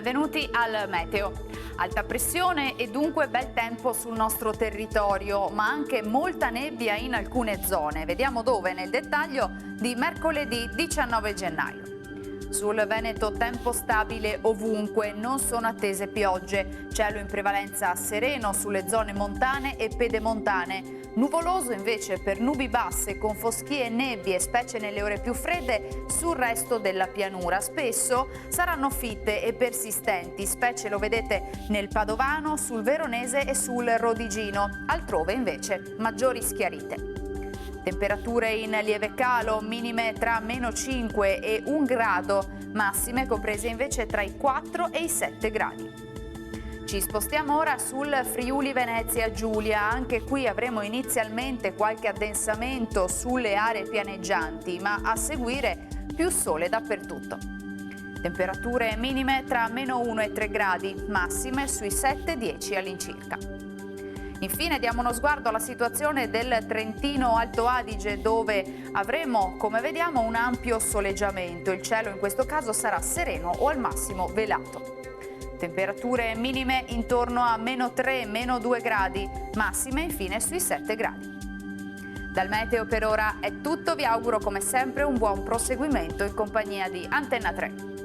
benvenuti al Meteo. Alta pressione e dunque bel tempo sul nostro territorio, ma anche molta nebbia in alcune zone. Vediamo dove nel dettaglio di mercoledì 19 gennaio. Sul Veneto tempo stabile ovunque, non sono attese piogge. Cielo in prevalenza sereno sulle zone montane e pedemontane. Nuvoloso invece per nubi basse con foschie e nebbie, specie nelle ore più fredde, sul resto della pianura. Spesso saranno fitte e persistenti, specie lo vedete nel Padovano, sul Veronese e sul Rodigino. Altrove invece maggiori schiarite. Temperature in lieve calo, minime tra -5 e 1 grado, massime comprese invece tra i 4 e i 7 gradi. Ci spostiamo ora sul Friuli Venezia Giulia, anche qui avremo inizialmente qualche addensamento sulle aree pianeggianti, ma a seguire più sole dappertutto. Temperature minime tra -1 e 3 gradi, massime sui 7-10 all'incirca. Infine diamo uno sguardo alla situazione del Trentino Alto Adige, dove avremo, come vediamo, un ampio soleggiamento. Il cielo in questo caso sarà sereno o al massimo velato. Temperature minime intorno a -3, -2 gradi, massime infine sui 7 gradi. Dal meteo per ora è tutto, vi auguro come sempre un buon proseguimento in compagnia di Antenna 3.